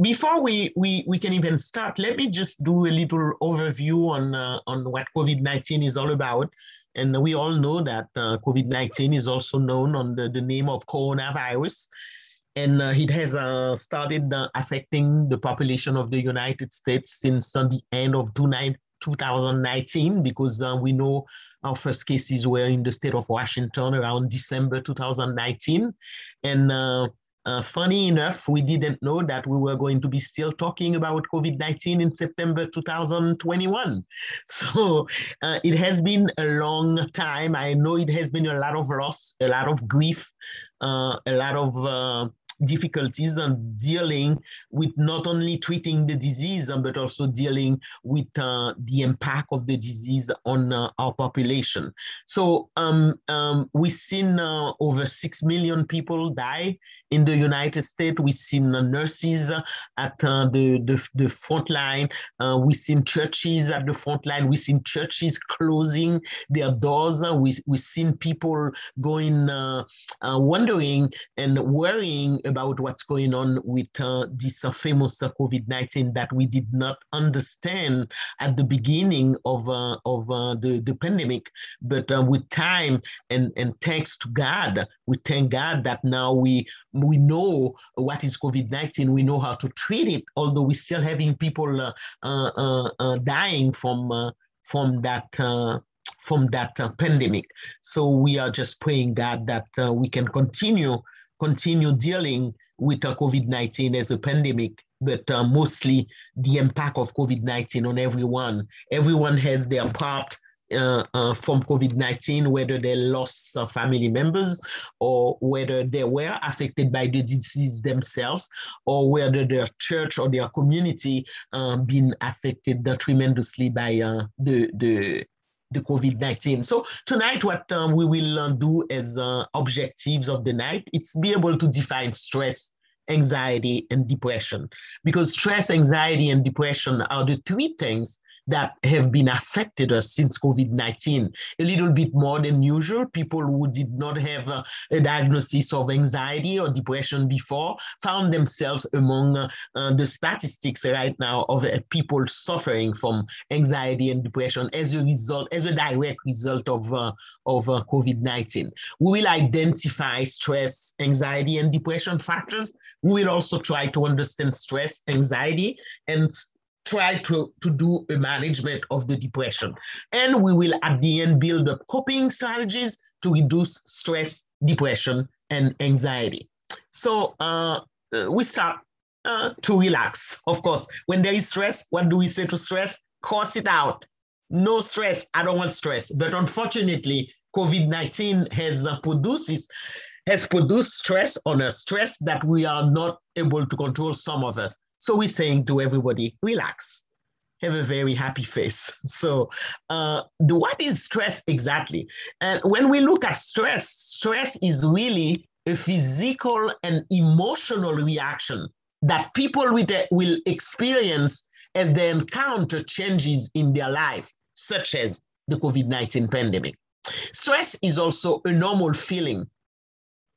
before we can even start, let me just do a little overview on what COVID-19 is all about. And we all know that COVID-19 is also known under the name of coronavirus. And it has started affecting the population of the United States since the end of 2019, because we know our first cases were in the state of Washington around December 2019. And funny enough, we didn't know that we were going to be still talking about COVID-19 in September 2021. So it has been a long time. I know it has been a lot of loss, a lot of grief, a lot of difficulties on dealing with not only treating the disease, but also dealing with the impact of the disease on our population. So we've seen over 6 million people die in the United States. We've seen nurses at the front line. We've seen churches at the front line. We've seen churches closing their doors. We've seen people going, wondering and worrying about what's going on with this famous COVID-19 that we did not understand at the beginning of the pandemic. But with time and thanks to God, we thank God that now we know what is COVID-19. We know how to treat it, although we're still having people dying from that pandemic. So we are just praying God that we can continue dealing with COVID-19 as a pandemic, but mostly the impact of COVID-19 on everyone. Everyone has their part from COVID-19, whether they lost family members or whether they were affected by the disease themselves, or whether their church or their community been affected tremendously by the COVID-19. So tonight, what we will do as objectives of the night, it's be able to define stress, anxiety, and depression. Because stress, anxiety, and depression are the three things that have been affected us since COVID-19, a little bit more than usual. People who did not have a diagnosis of anxiety or depression before found themselves among the statistics right now of people suffering from anxiety and depression as a direct result of COVID-19. We will identify stress, anxiety, and depression factors. We will also try to understand stress, anxiety, and try to do a management of the depression. And we will, at the end, build up coping strategies to reduce stress, depression, and anxiety. So we start to relax. Of course, when there is stress, what do we say to stress? Cross it out. No stress. I don't want stress. But unfortunately, COVID-19 has produced stress on us, stress that we are not able to control, some of us. So we're saying to everybody, relax, have a very happy face. So what is stress exactly? And when we look at stress, stress is really a physical and emotional reaction that people will experience as they encounter changes in their life, such as the COVID-19 pandemic. Stress is also a normal feeling.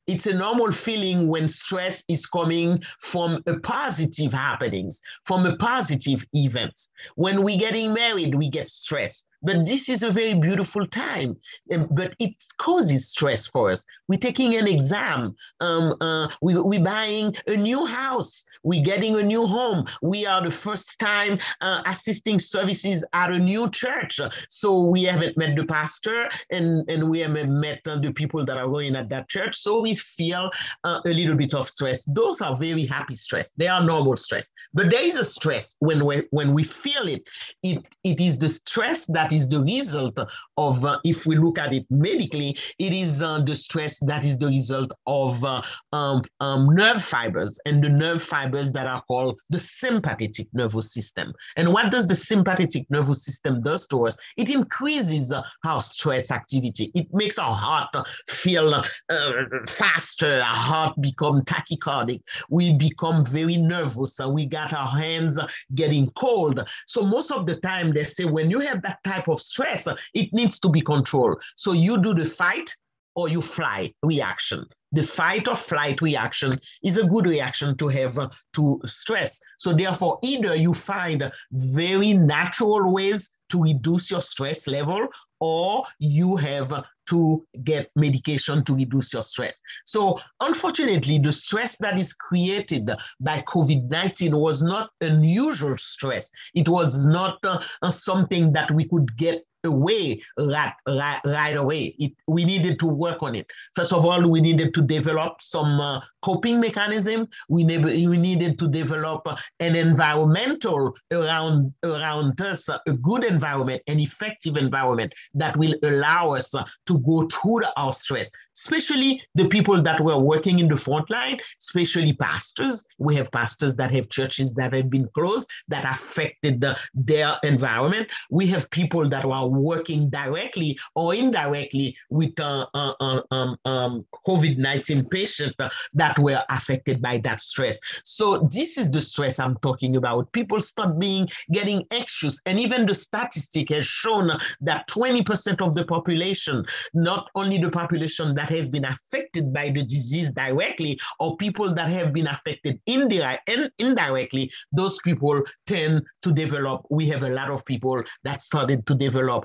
It's a normal feeling when stress is coming from a positive happenings, from a positive event. When we're getting married, we get stressed. But this is a very beautiful time, but it causes stress for us. We're taking an exam. We're buying a new house. We're getting a new home. We are the first time assisting services at a new church. So we haven't met the pastor and we haven't met the people that are going at that church. So we feel a little bit of stress. Those are very happy stress. They are normal stress. But there is a stress when we feel it. It is the stress that is the result of, if we look at it medically, it is the stress that is the result of nerve fibers, and the nerve fibers that are called the sympathetic nervous system. And what does the sympathetic nervous system does to us? It increases our stress activity. It makes our heart feel faster, our heart become tachycardic. We become very nervous, and we got our hands getting cold. So most of the time they say when you have that type of stress, it needs to be controlled. So you do the fight or you fly reaction. The fight or flight reaction is a good reaction to have to stress. So therefore, either you find very natural ways to reduce your stress level, or you have to get medication to reduce your stress. So unfortunately, the stress that is created by COVID-19 was not unusual stress. It was not something that we could get away right away. We needed to work on it. First of all, we needed to develop some coping mechanism. We needed to develop an environmental around us, a good environment, an effective environment that will allow us to go through our stress, especially the people that were working in the front line, especially pastors. We have pastors that have churches that have been closed, that affected their environment. We have people that were working directly or indirectly with COVID-19 patients that were affected by that stress. So this is the stress I'm talking about. People start getting anxious, and even the statistic has shown that 20% of the population, not only the population that has been affected by the disease directly, or people that have been affected indirectly, those people tend to develop. We have a lot of people that started to develop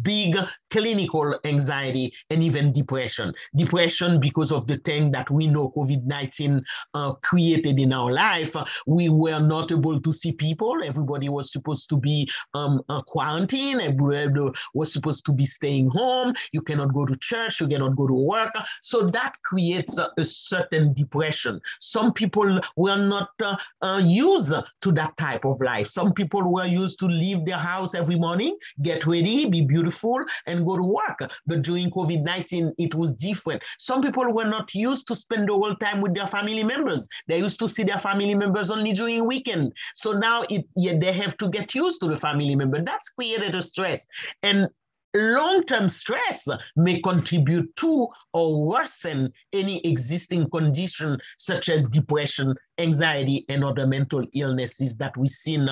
big clinical anxiety and even depression. Depression because of the thing that we know COVID-19 created in our life. We were not able to see people. Everybody was supposed to be quarantined. Everybody was supposed to be staying home. You cannot go to church. You cannot go to work. So that creates a certain depression. Some people were not used to that type of life. Some people were used to leave their house every morning, get ready, be beautiful, and go to work. But during COVID-19, it was different. Some people were not used to spend the whole time with their family members. They used to see their family members only during weekend. So now they have to get used to the family member. That's created a stress. And long-term stress may contribute to or worsen any existing condition such as depression, anxiety, and other mental illnesses that we've seen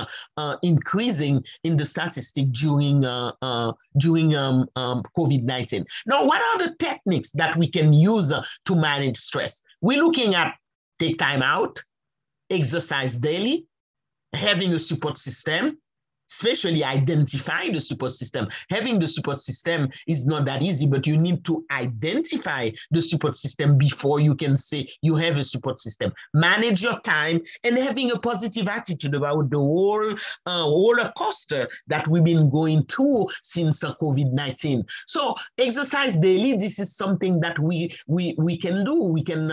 increasing in the statistic during COVID-19. Now, what are the techniques that we can use to manage stress? We're looking at take time out, exercise daily, having a support system, especially identifying the support system. Having the support system is not that easy, but you need to identify the support system before you can say you have a support system. Manage your time and having a positive attitude about the whole roller coaster that we've been going through since COVID-19. So exercise daily, this is something that we can do. We can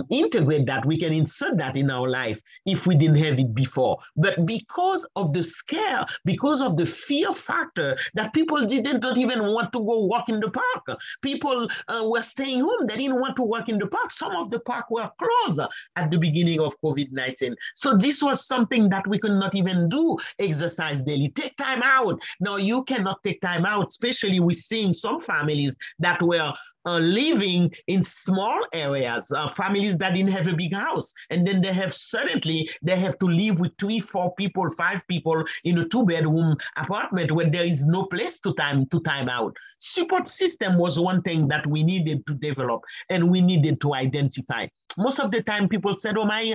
integrate that. We can insert that in our life if we didn't have it before. But because of the scare, because of the fear factor, that people not even want to go walk in the park. People were staying home. They didn't want to walk in the park. Some of the parks were closed at the beginning of COVID-19. So this was something that we could not even do, exercise daily. Take time out. Now, you cannot take time out, especially we're seeing some families that were living in small areas, families that didn't have a big house. And then they have to live with 3, 4 people, 5 people in a 2-bedroom apartment where there is no place to time out. Support system was one thing that we needed to develop and we needed to identify. Most of the time people said, oh, my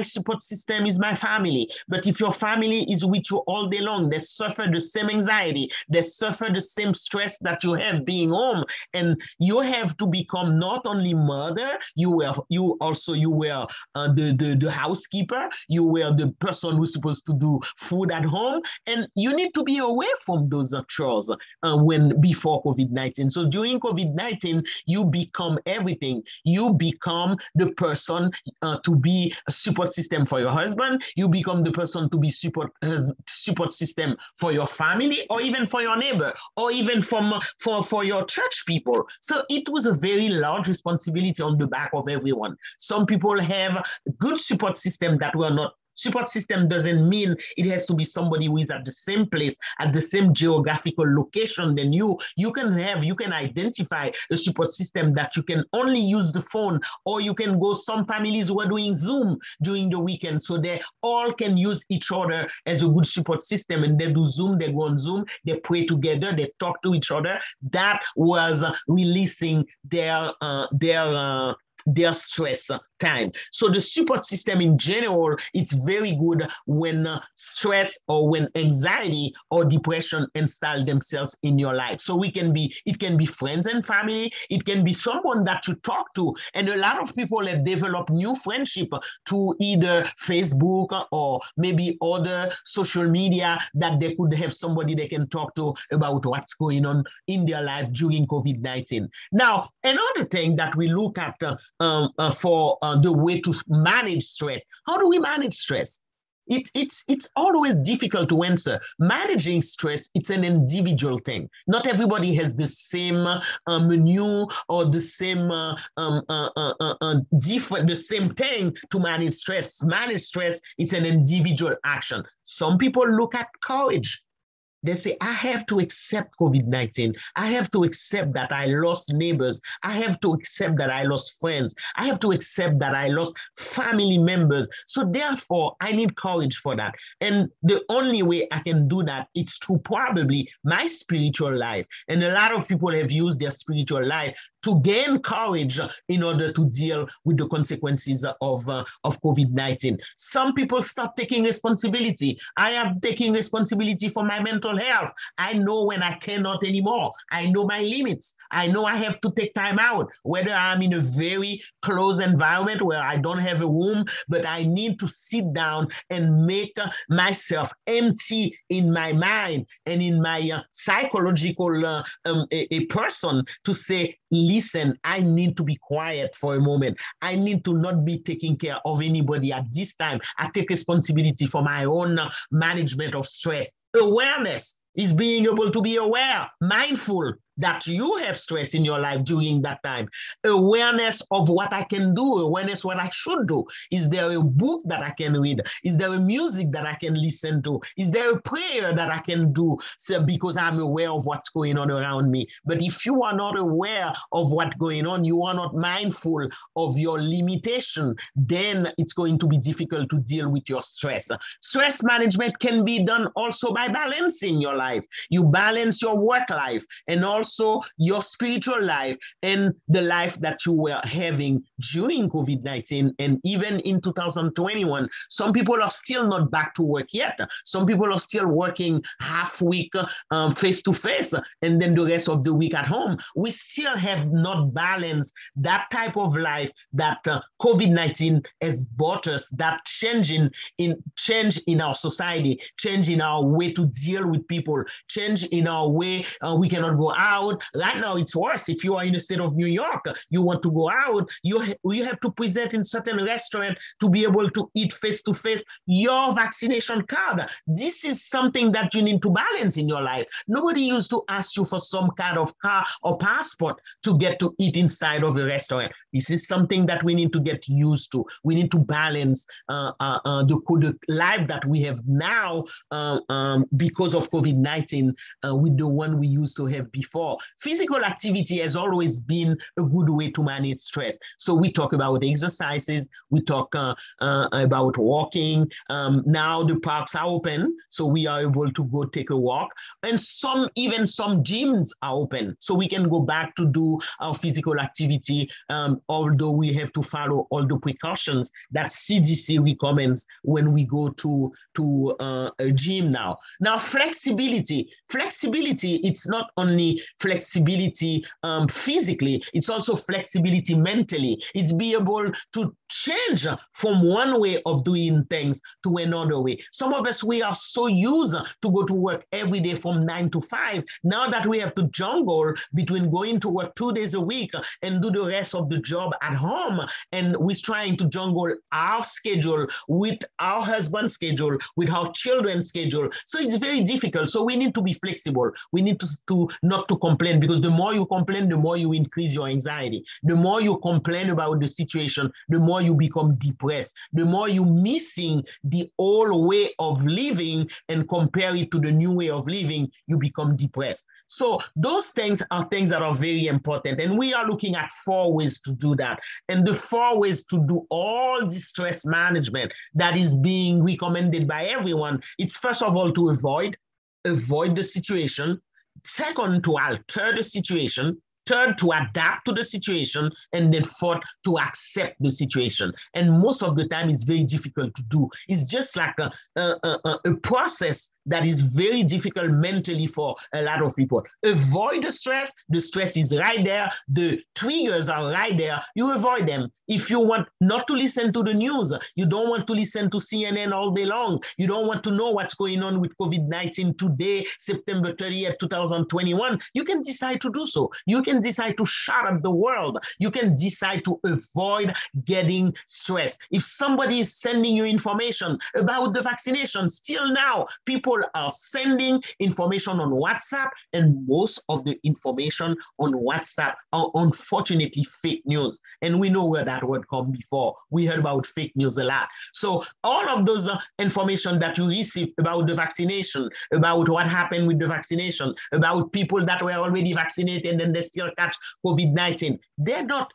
support system is my family. But if your family is with you all day long, they suffer the same anxiety, they suffer the same stress that you have being home. And you have to become not only mother, you were the housekeeper, you were the person who's supposed to do food at home, and you need to be away from those chores before COVID-19. So during COVID-19, you become everything. You become the person to be a support system for your husband. You become the person to be support system for your family, or even for your neighbor, or even for your church people. So it was a very large responsibility on the back of everyone. Some people have good support system that were not Support system doesn't mean it has to be somebody who is at the same place, at the same geographical location than you. You can identify a support system that you can only use the phone, or you can go, some families who are doing Zoom during the weekend, so they all can use each other as a good support system, and they do Zoom, they go on Zoom, they pray together, they talk to each other. That was releasing their stress time. So the support system in general, it's very good when stress or when anxiety or depression install themselves in your life. So it can be friends and family, it can be someone that you talk to. And a lot of people have developed new friendship to either Facebook or maybe other social media, that they could have somebody they can talk to about what's going on in their life during COVID-19. Now, another thing that we look at for the way to manage stress. How do we manage stress? It's always difficult to answer. Managing stress, it's an individual thing. Not everybody has the same menu or the same the same thing to manage stress. Manage stress, it's an individual action. Some people look at courage. They say, I have to accept COVID-19. I have to accept that I lost neighbors. I have to accept that I lost friends. I have to accept that I lost family members. So therefore, I need courage for that. And the only way I can do that is through probably my spiritual life. And a lot of people have used their spiritual life to gain courage in order to deal with the consequences of COVID-19. Some people start taking responsibility. I am taking responsibility for my mental health. I know when I cannot anymore. I know my limits. I know I have to take time out, whether I'm in a very close environment where I don't have a room, but I need to sit down and make myself empty in my mind and in my psychological a person to say, listen, I need to be quiet for a moment. I need to not be taking care of anybody at this time. I take responsibility for my own management of stress. Awareness is being able to be aware, mindful that you have stress in your life during that time. Awareness of what I can do, awareness what I should do. Is there a book that I can read? Is there a music that I can listen to? Is there a prayer that I can do because I'm aware of what's going on around me? But if you are not aware of what's going on, you are not mindful of your limitation, then it's going to be difficult to deal with your stress. Stress management can be done also by balancing your life. You balance your work life and also your spiritual life and the life that you were having during COVID-19 and even in 2021. Some people are still not back to work yet. Some people are still working half week face-to-face and then the rest of the week at home. We still have not balanced that type of life that COVID-19 has brought us, that change in our society, change in our way to deal with people, change in our way we cannot go out. Right now, it's worse. If you are in the state of New York, you want to go out, you have to present in certain restaurant to be able to eat face-to-face your vaccination card. This is something that you need to balance in your life. Nobody used to ask you for some kind of car or passport to get to eat inside of a restaurant. This is something that we need to get used to. We need to balance the life that we have now because of COVID-19 with the one we used to have before. Physical activity has always been a good way to manage stress. So we talk about exercises, we talk about walking. Now the parks are open, so we are able to go take a walk. And even some gyms are open, so we can go back to do our physical activity, although we have to follow all the precautions that CDC recommends when we go to a gym now. Now, flexibility, it's not only flexibility physically, it's also flexibility mentally. It's be able to change from one way of doing things to another way. Some of us, we are so used to go to work every day from 9 to 5. Now that we have to juggle between going to work 2 days a week and do the rest of the job at home, and we're trying to juggle our schedule with our husband's schedule, with our children's schedule. So it's very difficult. So we need to be flexible. We need to not to complain, because the more you complain, the more you increase your anxiety. The more you complain about the situation, the more you become depressed. The more you missing the old way of living and compare it to the new way of living, you become depressed. So those things are things that are very important. And we are looking at 4 ways to do that. And the 4 ways to do all the stress management that is being recommended by everyone, it's first of all to avoid the situation. Second, to alter the situation. Third, to adapt to the situation. And then fourth, to accept the situation. And most of the time, it's very difficult to do. It's just like a process that is very difficult mentally for a lot of people. Avoid the stress. The stress is right there. The triggers are right there. You avoid them. If you want not to listen to the news, you don't want to listen to CNN all day long. You don't want to know what's going on with COVID-19 today, September 30th, 2021. You can decide to do so. You can decide to shut up the world. You can decide to avoid getting stressed. If somebody is sending you information about the vaccination, still now, people are sending information on WhatsApp, and most of the information on WhatsApp are unfortunately fake news. And we know where that word come before. We heard about fake news a lot. So all of those information that you receive about the vaccination, about what happened with the vaccination, about people that were already vaccinated and they still catch COVID-19, they're not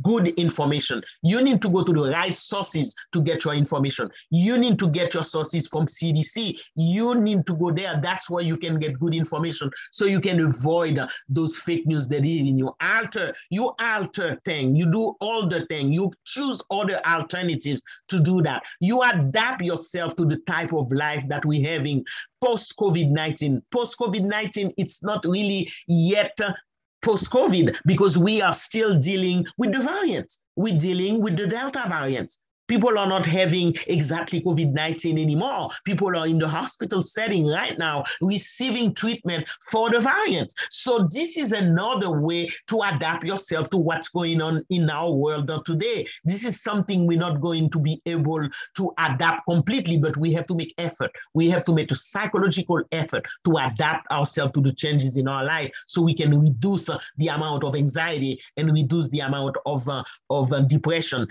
good information. You need to go to the right sources to get your information. You need to get your sources from CDC. You need to go there. That's where you can get good information, so you can avoid those fake news that is in you. You alter things. You do all the things. You choose other alternatives to do that. You adapt yourself to the type of life that we're having post-COVID-19. Post-COVID-19, it's not really yet post-COVID, because we are still dealing with the variants. We're dealing with the Delta variants. People are not having exactly COVID-19 anymore. People are in the hospital setting right now receiving treatment for the variants. So this is another way to adapt yourself to what's going on in our world today. This is something we're not going to be able to adapt completely, but we have to make effort. We have to make a psychological effort to adapt ourselves to the changes in our life, so we can reduce the amount of anxiety and reduce the amount of depression.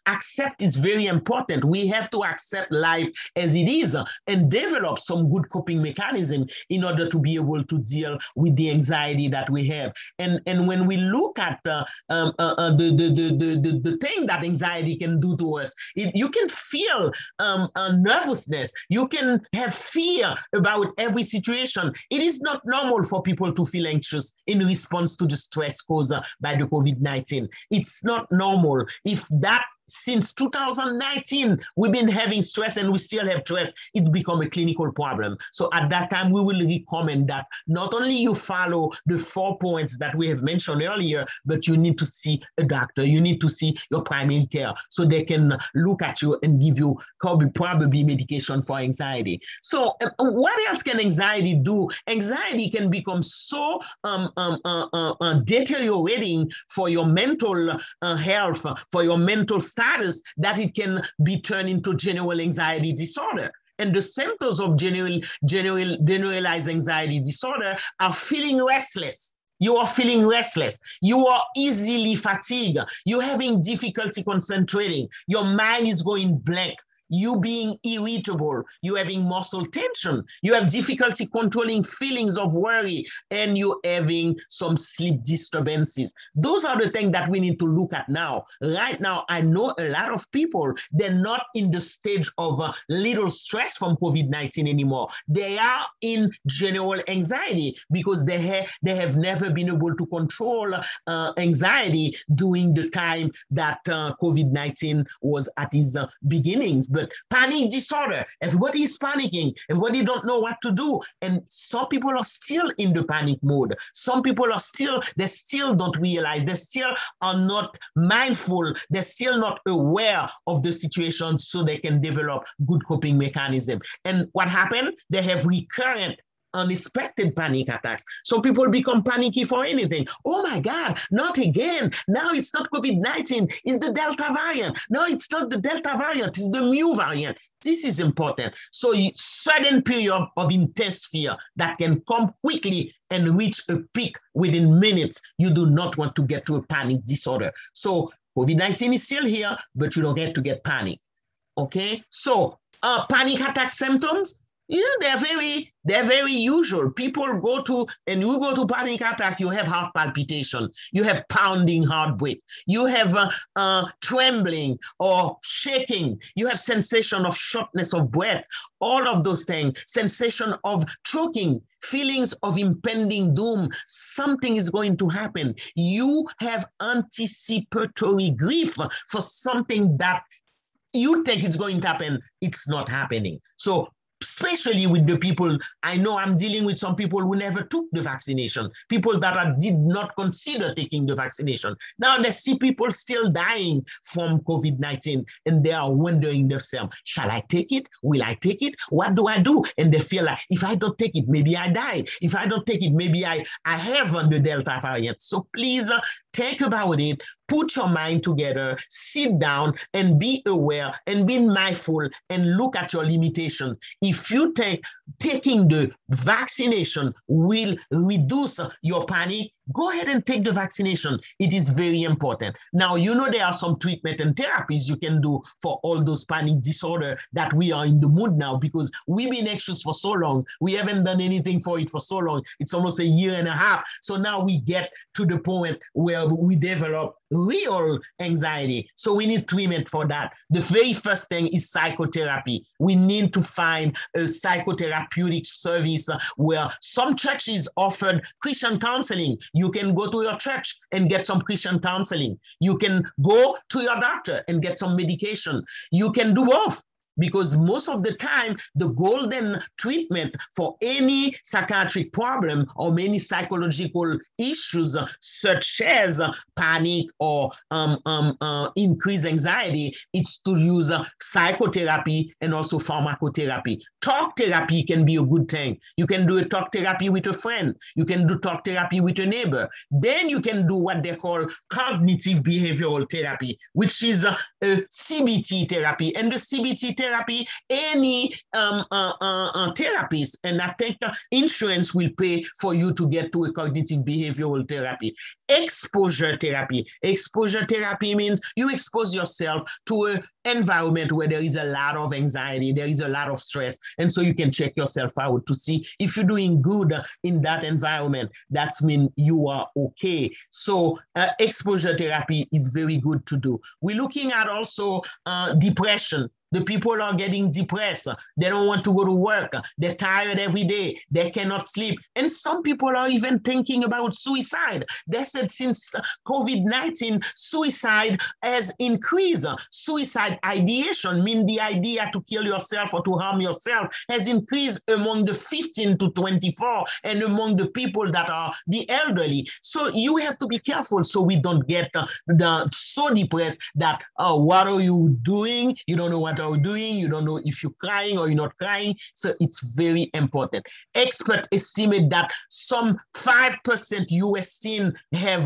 Accept is very important. We have to accept life as it is and develop some good coping mechanism in order to be able to deal with the anxiety that we have. And when we look at the thing that anxiety can do to us, you can feel nervousness. You can have fear about every situation. It is not normal for people to feel anxious in response to the stress caused by the COVID-19. It's not normal. If that since 2019, we've been having stress and we still have stress, it's become a clinical problem. So at that time, we will recommend that not only you follow the 4 points that we have mentioned earlier, but you need to see a doctor. You need to see your primary care so they can look at you and give you probably medication for anxiety. So what else can anxiety do? Anxiety can become so deteriorating for your mental health, for your mental status, that it can be turned into general anxiety disorder. And the symptoms of generalized anxiety disorder are feeling restless. You are feeling restless. You are easily fatigued. You're having difficulty concentrating. Your mind is going blank. You being irritable, you having muscle tension, you have difficulty controlling feelings of worry, and you having some sleep disturbances. Those are the things that we need to look at now. Right now, I know a lot of people, they're not in the stage of little stress from COVID-19 anymore. They are in general anxiety because they have never been able to control anxiety during the time that COVID-19 was at its beginnings. But panic disorder, everybody is panicking, everybody don't know what to do. And some people are still in the panic mode. Some people are they still don't realize, they still are not mindful, they're still not aware of the situation so they can develop good coping mechanism. And what happened? They have recurrent unexpected panic attacks. So people become panicky for anything. Oh my God, not again. Now it's not COVID-19, it's the Delta variant. No, it's not the Delta variant, it's the Mu variant. This is important. So sudden period of intense fear that can come quickly and reach a peak within minutes. You do not want to get to a panic disorder. So COVID-19 is still here, but you don't get to get panic. Okay, so panic attack symptoms, they're very usual. People go to, and you go to panic attack, you have heart palpitation, you have pounding heartbeat, you have trembling or shaking, you have sensation of shortness of breath, all of those things, sensation of choking, feelings of impending doom, something is going to happen. You have anticipatory grief for something that you think it's going to happen, it's not happening. So especially with the people, I know I'm dealing with some people who never took the vaccination, people that did not consider taking the vaccination. Now they see people still dying from COVID-19 and they are wondering themselves, shall I take it? Will I take it? What do I do? And they feel like, if I don't take it, maybe I die. If I don't take it, maybe I have the Delta variant. So please think about it. Put your mind together, sit down and be aware and be mindful and look at your limitations. If you think taking the vaccination will reduce your panic, go ahead and take the vaccination. It is very important. Now, there are some treatment and therapies you can do for all those panic disorder that we are in the mood now, because we've been anxious for so long. We haven't done anything for it for so long. It's almost a year and a half. So now we get to the point where we develop real anxiety. So we need treatment for that. The very first thing is psychotherapy. We need to find a psychotherapeutic service where some churches offered Christian counseling. You can go to your church and get some Christian counseling. You can go to your doctor and get some medication. You can do both, because most of the time, the golden treatment for any psychiatric problem or many psychological issues, such as panic or increased anxiety, it's to use psychotherapy and also pharmacotherapy. Talk therapy can be a good thing. You can do a talk therapy with a friend. You can do talk therapy with a neighbor. Then you can do what they call cognitive behavioral therapy, which is a CBT therapy. And the CBT therapy, any therapist, and I think insurance will pay for you to get to a cognitive behavioral therapy. Exposure therapy. Exposure therapy means you expose yourself to an environment where there is a lot of anxiety, there is a lot of stress, and so you can check yourself out to see if you're doing good in that environment. That means you are okay. So exposure therapy is very good to do. We're looking at also depression. The people are getting depressed. They don't want to go to work. They're tired every day. They cannot sleep. And some people are even thinking about suicide. They said since COVID-19, suicide has increased. Suicide ideation, means the idea to kill yourself or to harm yourself, has increased among the 15 to 24 and among the people that are the elderly. So you have to be careful so we don't get so depressed that, what are you doing? You don't know what are doing, you don't know if you're crying or you're not crying. So it's very important. Experts estimate that some 5% US teen have